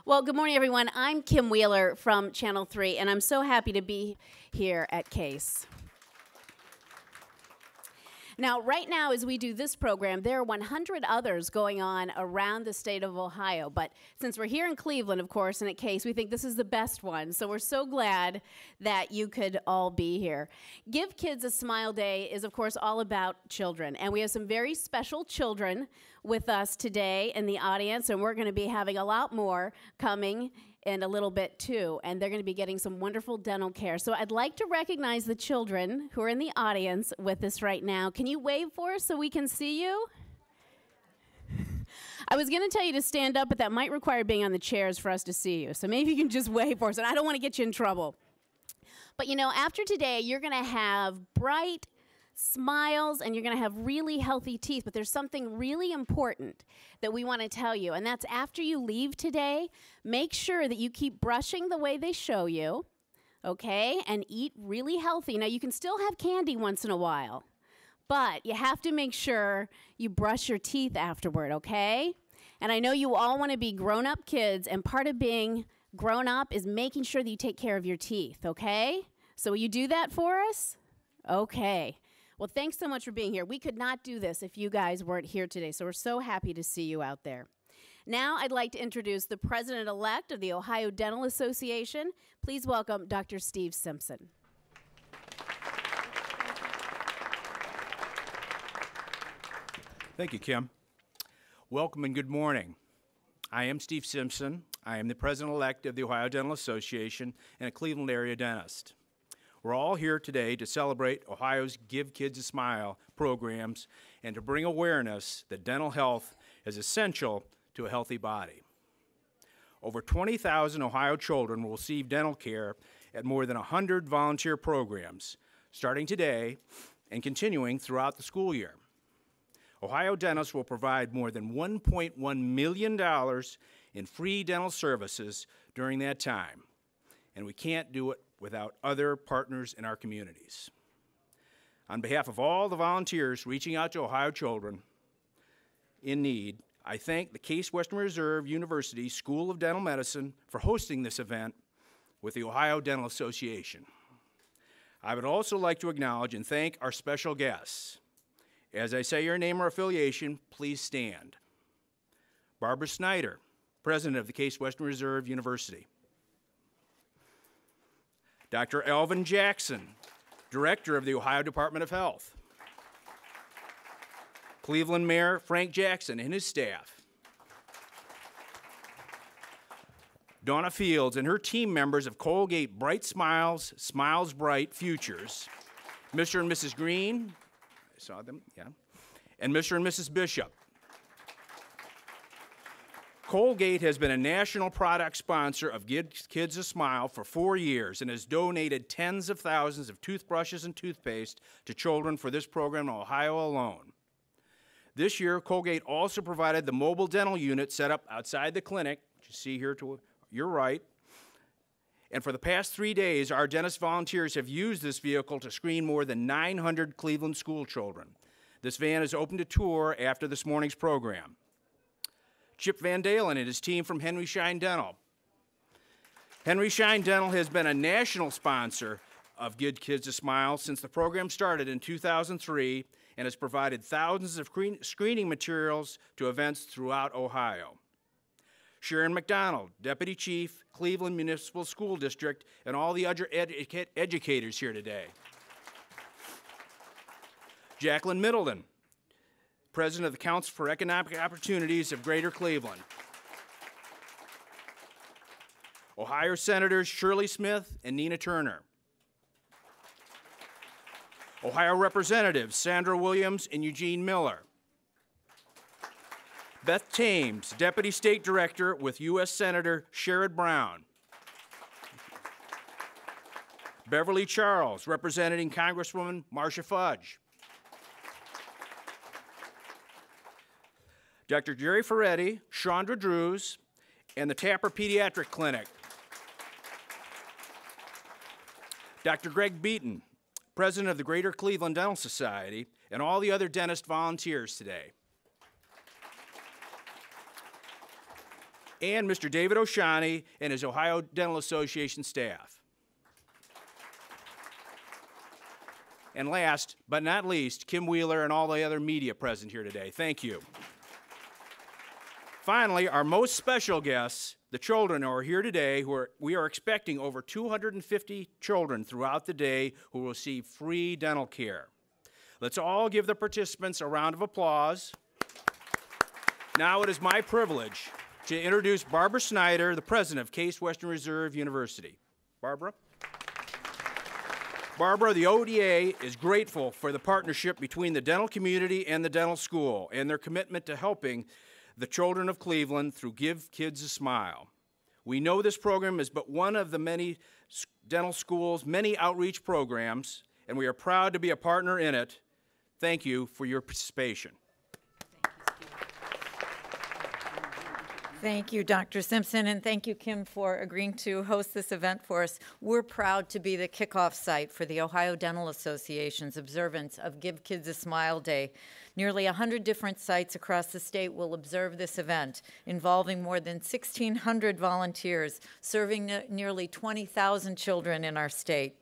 Well, good morning, everyone. I'm Kim Wheeler from Channel 3, and I'm so happy to be here at CASE. Now, right now, as we do this program, there are 100 others going on around the state of Ohio. But since we're here in Cleveland, of course, and at CASE, we think this is the best one. So we're so glad that you could all be here. Give Kids a Smile Day is, of course, all about children. And we have some very special children with us today in the audience. And we're going to be having a lot more coming in a little bit too, and they're going to be getting some wonderful dental care. So I'd like to recognize the children who are in the audience with us right now. Can you wave for us so we can see you? I was going to tell you to stand up, but that might require being on the chairs for us to see you. So maybe you can just wave for us, and I don't want to get you in trouble. But you know, after today, you're going to have bright smiles, and you're going to have really healthy teeth. But there's something really important that we want to tell you, and that's after you leave today, make sure that you keep brushing the way they show you, okay, and eat really healthy. Now, you can still have candy once in a while, but you have to make sure you brush your teeth afterward, okay? And I know you all want to be grown-up kids, and part of being grown-up is making sure that you take care of your teeth, okay? So will you do that for us? Okay. Well, thanks so much for being here. We could not do this if you guys weren't here today, so we're so happy to see you out there. Now I'd like to introduce the president-elect of the Ohio Dental Association. Please welcome Dr. Steve Simpson. Thank you, Kim. Welcome and good morning. I am Steve Simpson. I am the president-elect of the Ohio Dental Association and a Cleveland area dentist. We're all here today to celebrate Ohio's Give Kids a Smile programs and to bring awareness that dental health is essential to a healthy body. Over 20,000 Ohio children will receive dental care at more than 100 volunteer programs, starting today and continuing throughout the school year. Ohio dentists will provide more than $1.1 million in free dental services during that time, and we can't do it without other partners in our communities. On behalf of all the volunteers reaching out to Ohio children in need, I thank the Case Western Reserve University School of Dental Medicine for hosting this event with the Ohio Dental Association. I would also like to acknowledge and thank our special guests. As I say your name or affiliation, please stand. Barbara Snyder, President of the Case Western Reserve University. Dr. Alvin Jackson, Director of the Ohio Department of Health. Cleveland Mayor Frank Jackson and his staff. Donna Fields and her team members of Colgate Bright Smiles, Smiles Bright Futures. Mr. and Mrs. Green, I saw them, yeah, and Mr. and Mrs. Bishop. Colgate has been a national product sponsor of Give Kids a Smile for 4 years and has donated tens of thousands of toothbrushes and toothpaste to children for this program in Ohio alone. This year, Colgate also provided the mobile dental unit set up outside the clinic, which you see here to your right. And for the past 3 days, our dentist volunteers have used this vehicle to screen more than 900 Cleveland school children. This van is open to tour after this morning's program. Chip Van Dalen and his team from Henry Schein Dental. Henry Schein Dental has been a national sponsor of Give Kids a Smile since the program started in 2003 and has provided thousands of screening materials to events throughout Ohio. Sharon McDonald, Deputy Chief, Cleveland Municipal School District, and all the other educators here today. Jacqueline Middleton, President of the Council for Economic Opportunities of Greater Cleveland. Ohio Senators Shirley Smith and Nina Turner. Ohio Representatives Sandra Williams and Eugene Miller. Beth Thames, Deputy State Director with U.S. Senator Sherrod Brown. Beverly Charles, representing Congresswoman Marcia Fudge. Dr. Jerry Ferretti, Chandra Drews, and the Tapper Pediatric Clinic. Dr. Greg Beaton, President of the Greater Cleveland Dental Society, and all the other dentist volunteers today. and Mr. David O'Shaughnessy and his Ohio Dental Association staff. And last but not least, Kim Wheeler and all the other media present here today. Thank you. Finally, our most special guests, the children who are here today, we are expecting over 250 children throughout the day who will receive free dental care. Let's all give the participants a round of applause. Now it is my privilege to introduce Barbara Snyder, the president of Case Western Reserve University. Barbara? Barbara, the ODA is grateful for the partnership between the dental community and the dental school and their commitment to helping the children of Cleveland through Give Kids a Smile. We know this program is but one of the many dental schools, many outreach programs, and we are proud to be a partner in it. Thank you for your participation. Thank you, Dr. Simpson, and thank you, Kim, for agreeing to host this event for us. We're proud to be the kickoff site for the Ohio Dental Association's observance of Give Kids a Smile Day. Nearly 100 different sites across the state will observe this event, involving more than 1,600 volunteers, serving nearly 20,000 children in our state.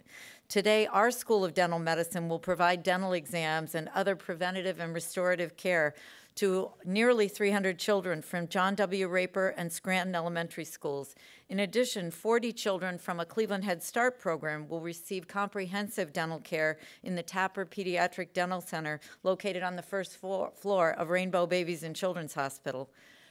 Today, our School of Dental Medicine will provide dental exams and other preventative and restorative care to nearly 300 children from John Raper and Scranton elementary schools. In addition, 40 children from a Cleveland HeadStart program will receive comprehensive dental care in the Tapper Pediatric Dental Center located on the first floor of Rainbow Babies and Children's Hospital.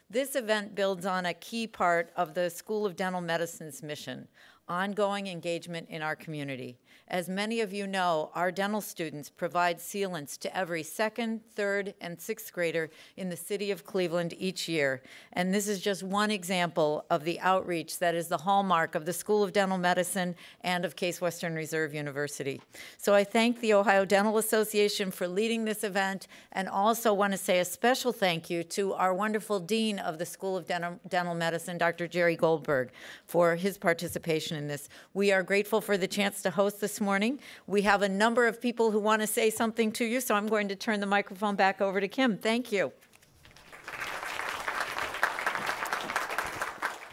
This event builds on a key part of the School of Dental Medicine's mission: ongoing engagement in our community. As many of you know, our dental students provide sealants to every second, third, and sixth grader in the city of Cleveland each year. And this is just one example of the outreach that is the hallmark of the School of Dental Medicine and of Case Western Reserve University. So I thank the Ohio Dental Association for leading this event, and also want to say a special thank you to our wonderful Dean of the School of Dental Medicine, Dr. Jerry Goldberg, for his participation in this. We are grateful for the chance to host this morning. We have a number of people who want to say something to you, so I'm going to turn the microphone back over to Kim. Thank you.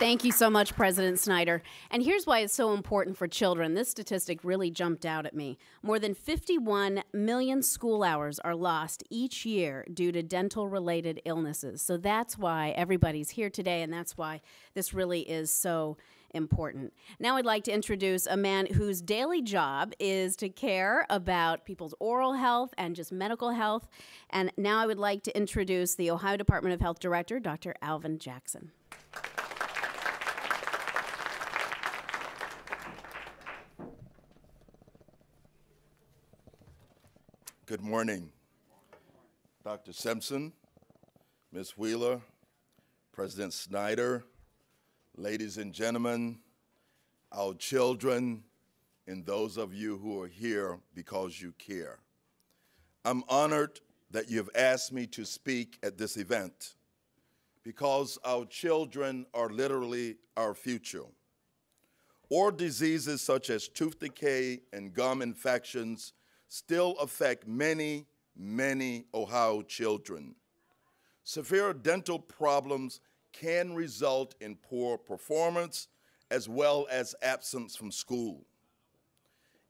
Thank you so much, President Snyder. And here's why it's so important for children. This statistic really jumped out at me. More than 51 million school hours are lost each year due to dental-related illnesses. So that's why everybody's here today, and that's why this really is so important. Now I'd like to introduce a man whose daily job is to care about people's oral health and just medical health. And now I would like to introduce the Ohio Department of Health Director, Dr. Alvin Jackson. Good morning, Dr. Simpson, Ms. Wheeler, President Snyder, ladies and gentlemen, our children, and those of you who are here because you care. I'm honored that you've asked me to speak at this event because our children are literally our future. Oral diseases such as tooth decay and gum infections still affect many, many Ohio children. Severe dental problems can result in poor performance as well as absence from school.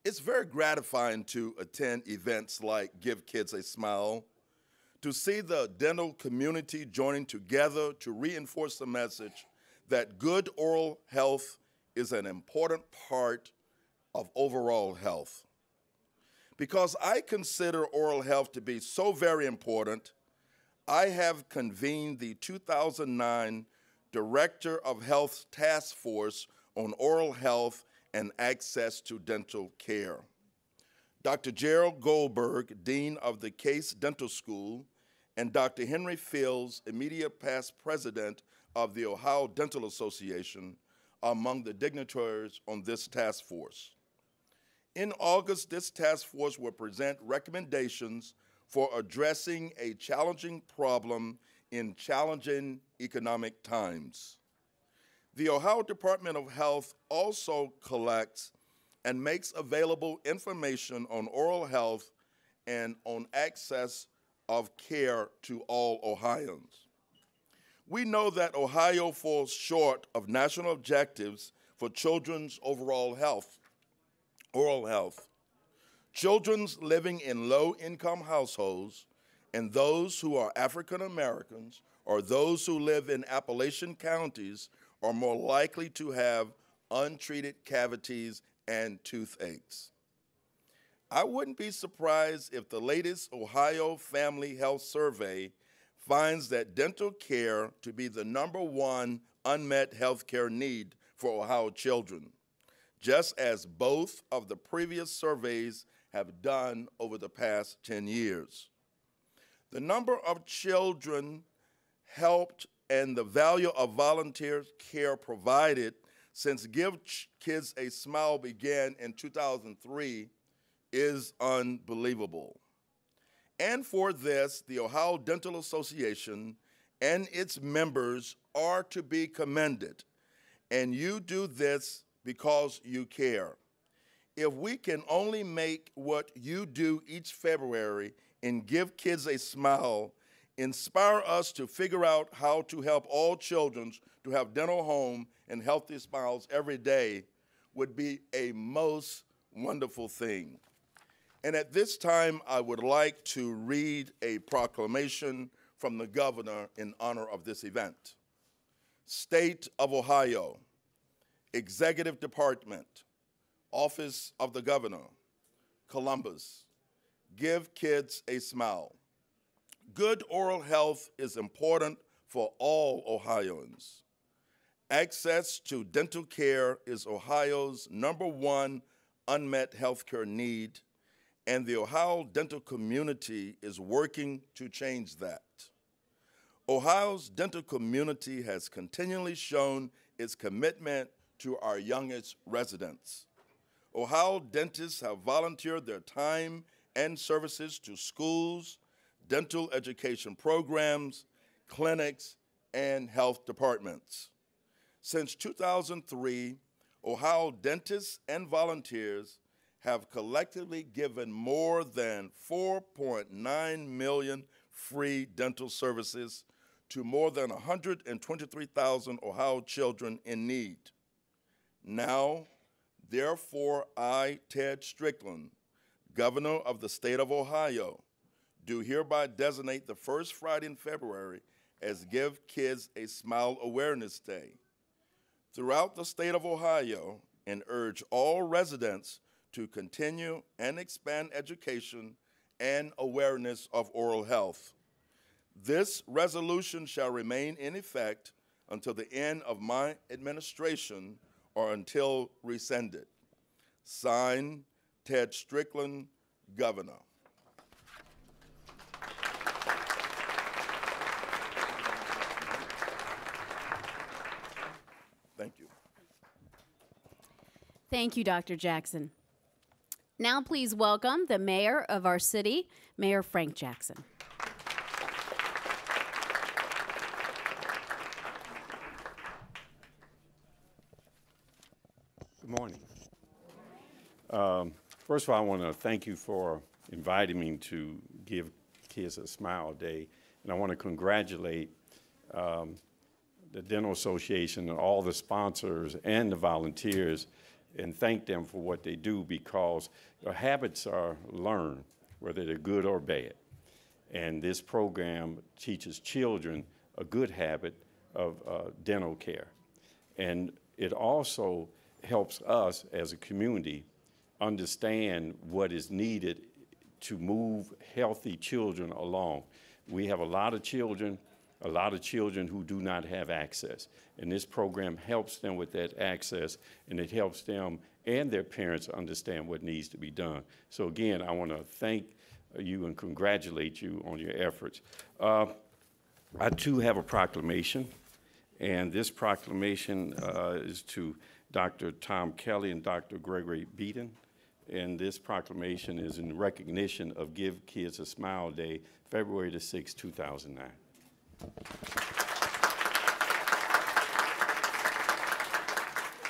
It's very gratifying to attend events like Give Kids a Smile, to see the dental community joining together to reinforce the message that good oral health is an important part of overall health. Because I consider oral health to be so very important, I have convened the 2009 Director of Health Task Force on Oral Health and Access to Dental Care. Dr. Gerald Goldberg, Dean of the Case Dental School, and Dr. Henry Fields, immediate past president of the Ohio Dental Association, are among the dignitaries on this task force. In August, this task force will present recommendations for addressing a challenging problem in challenging economic times. The Ohio Department of Health also collects and makes available information on oral health and on access of care to all Ohioans. We know that Ohio falls short of national objectives for children's overall health, oral health. Children living in low-income households and those who are African Americans or those who live in Appalachian counties are more likely to have untreated cavities and toothaches. I wouldn't be surprised if the latest Ohio Family Health Survey finds that dental care to be the #1 unmet health care need for Ohio children, just as both of the previous surveys have done over the past 10 years. The number of children helped and the value of volunteer care provided since Give Kids a Smile began in 2003 is unbelievable. And for this, the Ohio Dental Association and its members are to be commended. And you do this because you care. If we can only make what you do each February and Give Kids a Smile inspire us to figure out how to help all children to have dental home and healthy smiles every day would be a most wonderful thing. And at this time, I would like to read a proclamation from the governor in honor of this event. State of Ohio, Executive Department, Office of the Governor, Columbus, Give Kids a Smile. Good oral health is important for all Ohioans. Access to dental care is Ohio's #1 unmet healthcare need, and the Ohio dental community is working to change that. Ohio's dental community has continually shown its commitment to our youngest residents. Ohio dentists have volunteered their time and services to schools, dental education programs, clinics, and health departments. Since 2003, Ohio dentists and volunteers have collectively given more than 4.9 million free dental services to more than 123,000 Ohio children in need. Now, therefore, I, Ted Strickland, Governor of the state of Ohio, do hereby designate the first Friday in February as Give Kids a Smile Awareness Day throughout the state of Ohio and urge all residents to continue and expand education and awareness of oral health. This resolution shall remain in effect until the end of my administration or until rescinded. Signed, Ted Strickland, Governor. Thank you. Thank you, Dr. Jackson. Now please welcome the mayor of our city, Mayor Frank Jackson. Good morning. First of all, I want to thank you for inviting me to Give Kids a Smile Day, and I want to congratulate the Dental Association and all the sponsors and the volunteers and thank them for what they do, because habits are learned, whether they're good or bad. And this program teaches children a good habit of dental care. And it also helps us as a community understand what is needed to move healthy children along. We have a lot of children who do not have access. And this program helps them with that access, and it helps them and their parents understand what needs to be done. So again, I want to thank you and congratulate you on your efforts. I too have a proclamation, and this proclamation is to Dr. Tom Kelly and Dr. Gregory Beaton. And this proclamation is in recognition of Give Kids a Smile Day, February the 6th, 2009.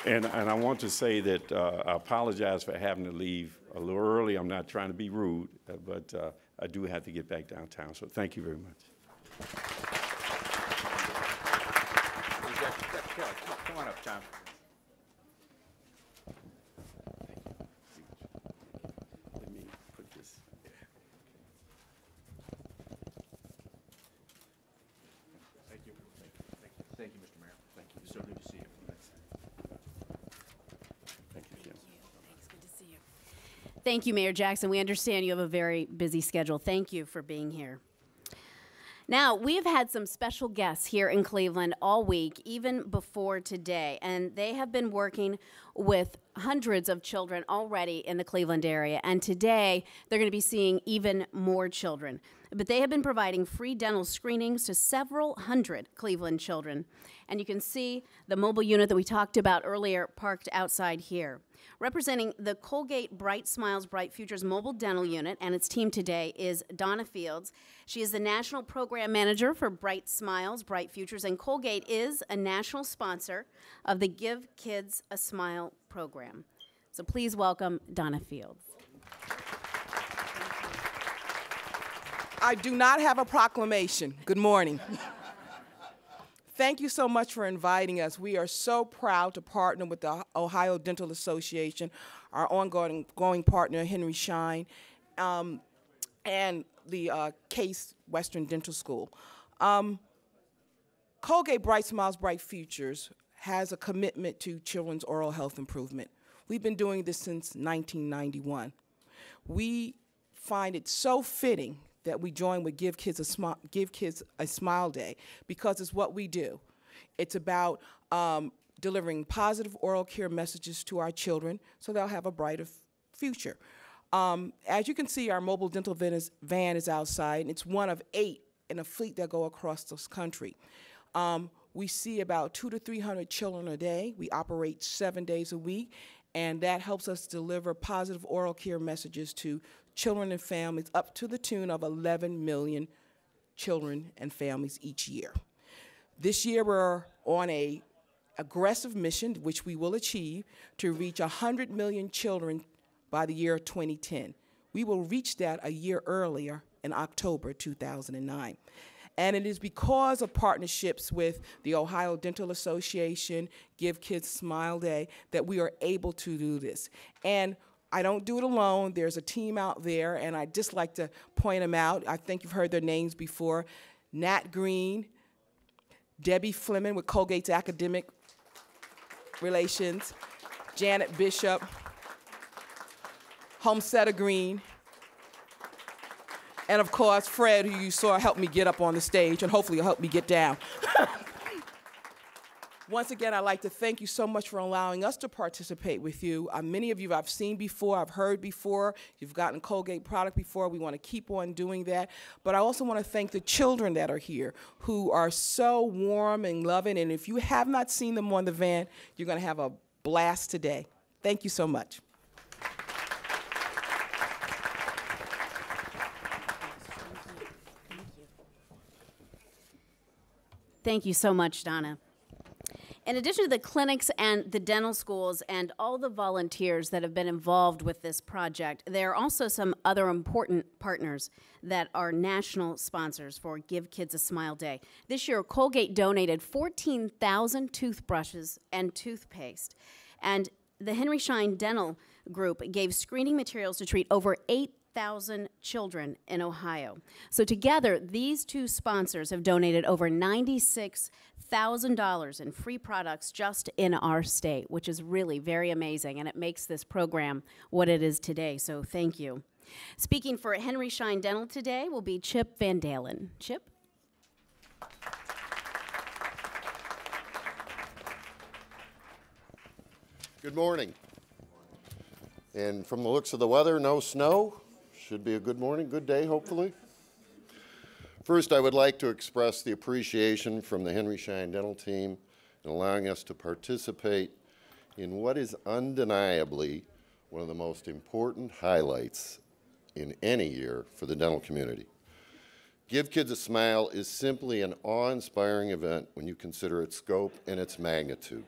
And I want to say that I apologize for having to leave a little early. I'm not trying to be rude, but I do have to get back downtown. So thank you very much. Come on up, John. Let me put this. Thank you. Thank you, Mr. Mayor. Thank you. So good to see you. Thank you, Kim. Thanks. Good to see you. Thank you, Mayor Jackson. We understand you have a very busy schedule. Thank you for being here. Now, we have had some special guests here in Cleveland all week, even before today, and they have been working with hundreds of children already in the Cleveland area, and today they're going to be seeing even more children. But they have been providing free dental screenings to several hundred Cleveland children, and you can see the mobile unit that we talked about earlier parked outside here. Representing the Colgate Bright Smiles, Bright Futures mobile dental unit and its team today is Donna Fields. She is the National Program Manager for Bright Smiles, Bright Futures, and Colgate is a national sponsor of the Give Kids a Smile program. So please welcome Donna Fields. I do not have a proclamation. Good morning. Thank you so much for inviting us. We are so proud to partner with the Ohio Dental Association, our ongoing partner, Henry Schein, and the Case Western Dental School. Colgate Bright Smiles, Bright Futures has a commitment to children's oral health improvement. We've been doing this since 1991. We find it so fitting that we join with Give Kids a Smile Day because it's what we do. It's about delivering positive oral care messages to our children so they'll have a brighter future. As you can see, our mobile dental van is outside, and it's one of 8 in a fleet that go across this country. We see about 200 to 300 children a day. We operate 7 days a week, and that helps us deliver positive oral care messages to children and families up to the tune of 11 million children and families each year. This year we're on an aggressive mission, which we will achieve, to reach 100 million children by the year 2010. We will reach that a year earlier in October 2009. And it is because of partnerships with the Ohio Dental Association, Give Kids Smile Day, that we are able to do this. And I don't do it alone. There's a team out there, and I'd just like to point them out. I think you've heard their names before. Nat Green, Debbie Fleming with Colgate's Academic Relations, Janet Bishop, Homesteader Green, and of course, Fred, who you saw helped me get up on the stage, and hopefully he'll help me get down. Once again, I'd like to thank you so much for allowing us to participate with you. Many of you I've seen before, I've heard before, you've gotten Colgate product before. We want to keep on doing that. But I also want to thank the children that are here who are so warm and loving. And if you have not seen them on the van, you're going to have a blast today. Thank you so much. Thank you so much, Donna. In addition to the clinics and the dental schools and all the volunteers that have been involved with this project, there are also some other important partners that are national sponsors for Give Kids a Smile Day. This year, Colgate donated 14,000 toothbrushes and toothpaste. And the Henry Schein Dental Group gave screening materials to treat over 8,000 children in Ohio. So together, these two sponsors have donated over $96,000 in free products just in our state, which is really very amazing, and it makes this program what it is today, so thank you. Speaking for Henry Schein Dental today will be Chip Van Dalen. Chip? Good morning. And from the looks of the weather, no snow. Should be a good morning, good day, hopefully. First, I would like to express the appreciation from the Henry Schein Dental team in allowing us to participate in what is undeniably one of the most important highlights in any year for the dental community. Give Kids a Smile is simply an awe-inspiring event when you consider its scope and its magnitude.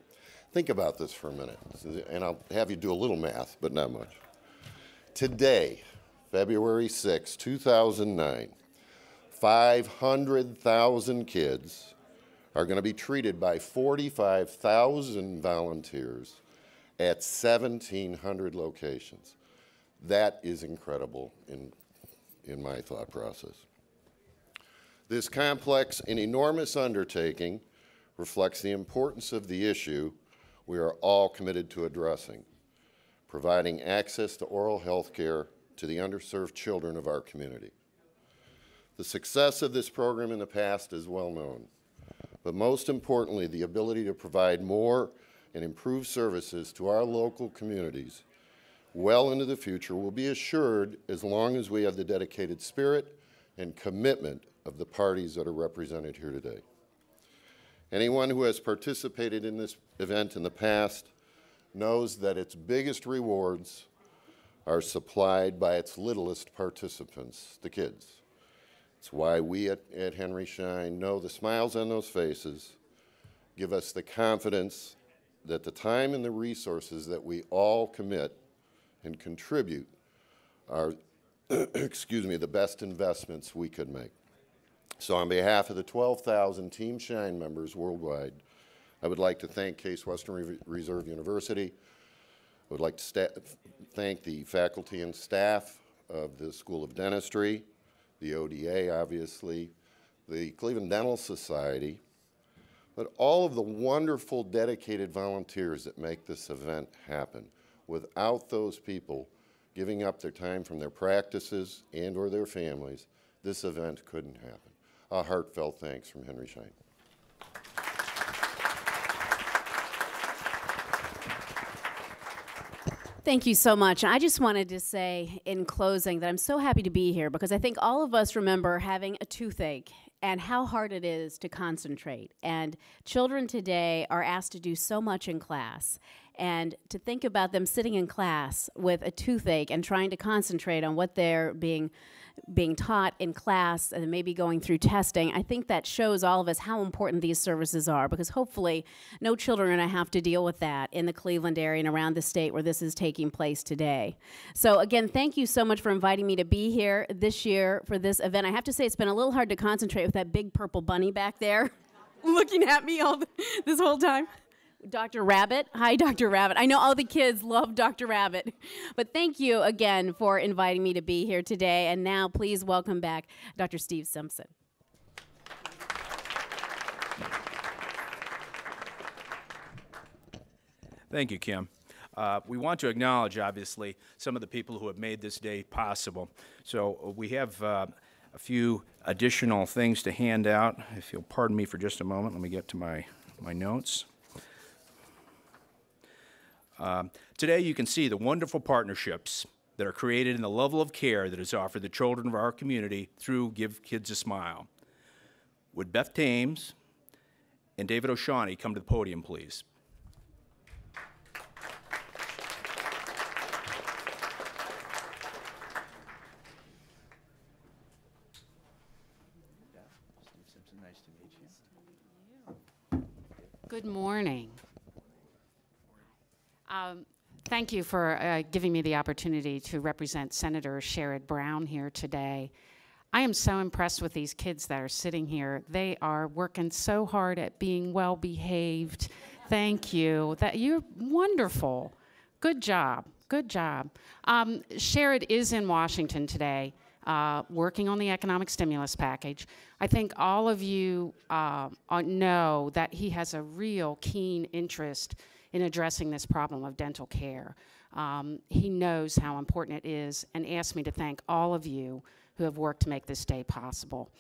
Think about this for a minute, and I'll have you do a little math, but not much. Today, February 6, 2009, 500,000 kids are going to be treated by 45,000 volunteers at 1,700 locations. That is incredible in my thought process. This complex and enormous undertaking reflects the importance of the issue we are all committed to addressing, providing access to oral health care to the underserved children of our community. The success of this program in the past is well known, but most importantly, the ability to provide more and improve services to our local communities well into the future will be assured as long as we have the dedicated spirit and commitment of the parties that are represented here today. Anyone who has participated in this event in the past knows that its biggest rewards are supplied by its littlest participants, the kids. It's why we at Henry Schein know the smiles on those faces give us the confidence that the time and the resources that we all commit and contribute are, excuse me, the best investments we could make. So on behalf of the 12,000 Team Schein members worldwide, I would like to thank Case Western Reserve University. I would like to thank the faculty and staff of the School of Dentistry, the ODA, obviously, the Cleveland Dental Society, but all of the wonderful, dedicated volunteers that make this event happen. Without those people giving up their time from their practices and or their families, this event couldn't happen. A heartfelt thanks from Henry Schein. Thank you so much. I just wanted to say in closing that I'm so happy to be here because I think all of us remember having a toothache and how hard it is to concentrate. And children today are asked to do so much in class. And to think about them sitting in class with a toothache and trying to concentrate on what they're being taught in class and maybe going through testing, I think that shows all of us how important these services are, because hopefully no children are going to have to deal with that in the Cleveland area and around the state where this is taking place today. So again, thank you so much for inviting me to be here this year for this event. I have to say it's been a little hard to concentrate with that big purple bunny back there looking at me this whole time. Dr. Rabbit. Hi, Dr. Rabbit. I know all the kids love Dr. Rabbit. But thank you again for inviting me to be here today. And now please welcome back Dr. Steve Simpson. Thank you, Kim. We want to acknowledge, obviously, some of the people who have made this day possible. So we have a few additional things to hand out. If you'll pardon me for just a moment, let me get to my notes. Today you can see the wonderful partnerships that are created in the level of care that is offered the children of our community through Give Kids a Smile. Would Beth Thames and David O'Shawney come to the podium, please? Nice to meet you. Good morning. Thank you for giving me the opportunity to represent Senator Sherrod Brown here today. I am so impressed with these kids that are sitting here. They are working so hard at being well behaved. Thank you. You're wonderful. Good job. Good job. Sherrod is in Washington today, working on the economic stimulus package. I think all of you know that he has a real keen interest in addressing this problem of dental care. He knows how important it is and asked me to thank all of you who have worked to make this day possible.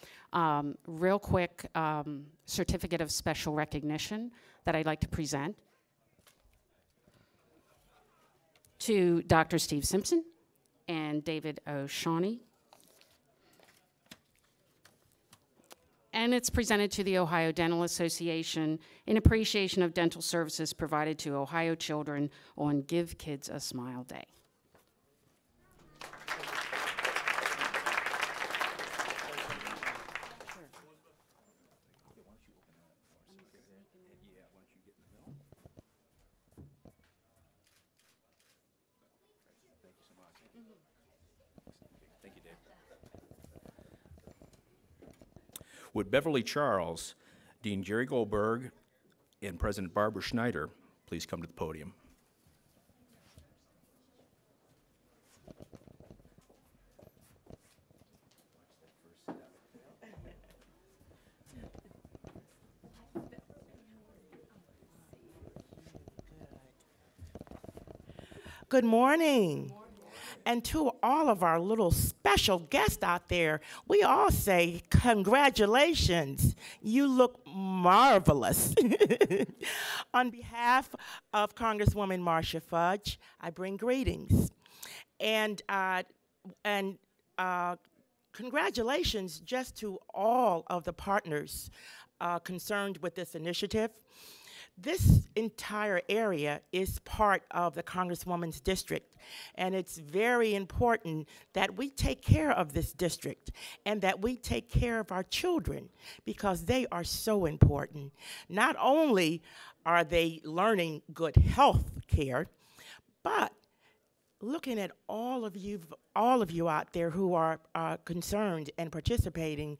Real quick, certificate of special recognition that I'd like to present to Dr. Steve Simpson and David O'Shawney. And it's presented to the Ohio Dental Association in appreciation of dental services provided to Ohio children on Give Kids a Smile Day. Thank you, Dave. Would Beverly Charles, Dean Jerry Goldberg and President Barbara Schneider, please come to the podium. Good morning. And to all of our little special guests out there, we all say congratulations. You look marvelous. On behalf of Congresswoman Marcia Fudge, I bring greetings. And congratulations just to all of the partners concerned with this initiative. This entire area is part of the Congresswoman's district, and it's very important that we take care of this district and that we take care of our children because they are so important. Not only are they learning good health care, but looking at all of you out there who are concerned and participating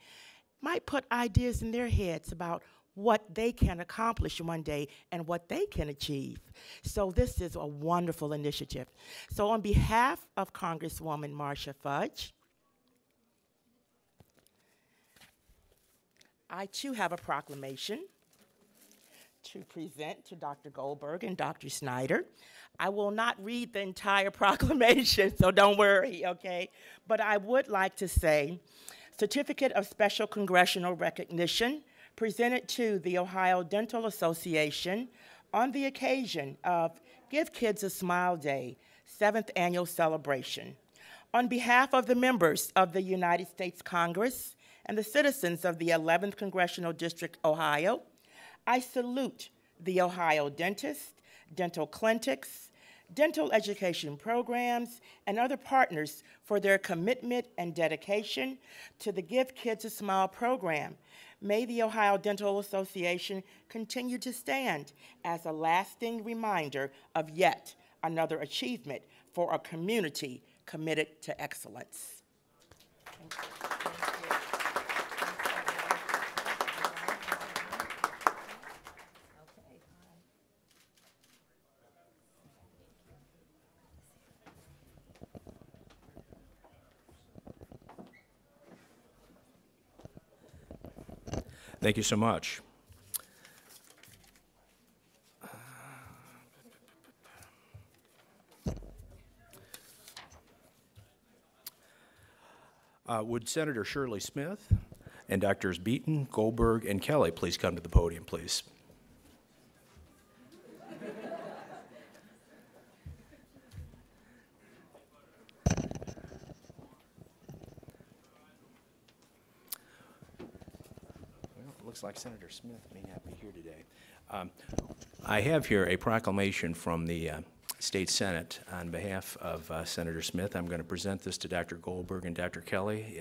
might put ideas in their heads about what they can accomplish one day and what they can achieve. So this is a wonderful initiative. So on behalf of Congresswoman Marcia Fudge, I too have a proclamation to present to Dr. Goldberg and Dr. Snyder. I will not read the entire proclamation, so don't worry, okay? But I would like to say, Certificate of Special Congressional Recognition presented to the Ohio Dental Association on the occasion of Give Kids a Smile Day, 7th annual celebration. On behalf of the members of the United States Congress and the citizens of the 11th Congressional District, Ohio, I salute the Ohio dentists, dental clinics, dental education programs, and other partners for their commitment and dedication to the Give Kids a Smile program. May the Ohio Dental Association continue to stand as a lasting reminder of yet another achievement for a community committed to excellence. Thank you. Thank you so much. Would Senator Shirley Smith and Drs. Beaton, Goldberg, and Kelly please come to the podium, please? Looks like Senator Smith may not be here today. I have here a proclamation from the State Senate on behalf of Senator Smith. I'm going to present this to Dr. Goldberg and Dr. Kelly.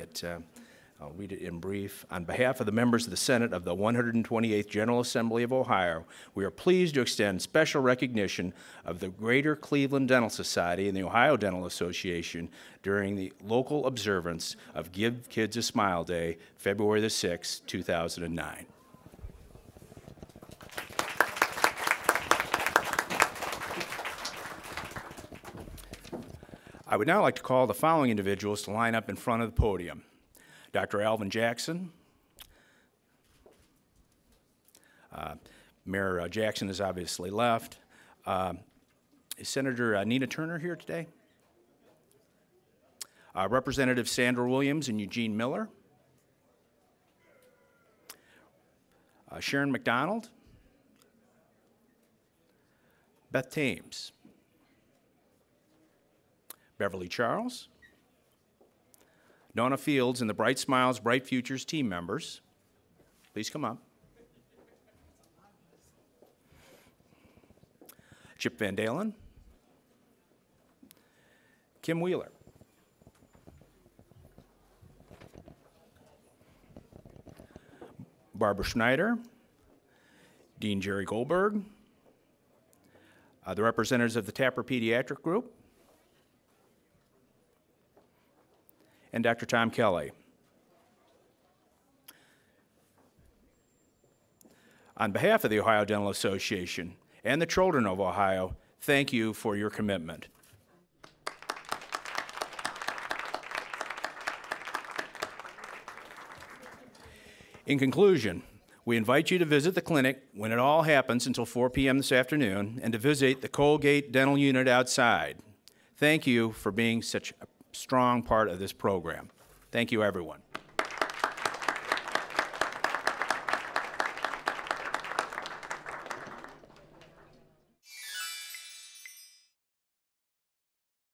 I'll read it in brief. On behalf of the members of the Senate of the 128th General Assembly of Ohio, we are pleased to extend special recognition of the Greater Cleveland Dental Society and the Ohio Dental Association during the local observance of Give Kids a Smile Day, February the 6th, 2009. I would now like to call the following individuals to line up in front of the podium. Dr. Alvin Jackson. Mayor Jackson has obviously left. Is Senator Nina Turner here today? Representative Sandra Williams and Eugene Miller. Sharon McDonald. Beth Thames. Beverly Charles. Donna Fields and the Bright Smiles, Bright Futures team members. Please come up. Chip Van Dalen. Kim Wheeler. Barbara Schneider. Dean Jerry Goldberg. The representatives of the Tapper Pediatric Group. And Dr. Tom Kelly. On behalf of the Ohio Dental Association and the children of Ohio, thank you for your commitment. In conclusion, we invite you to visit the clinic when it all happens until 4 p.m. this afternoon and to visit the Colgate dental unit outside. Thank you for being such a strong part of this program. Thank you, everyone.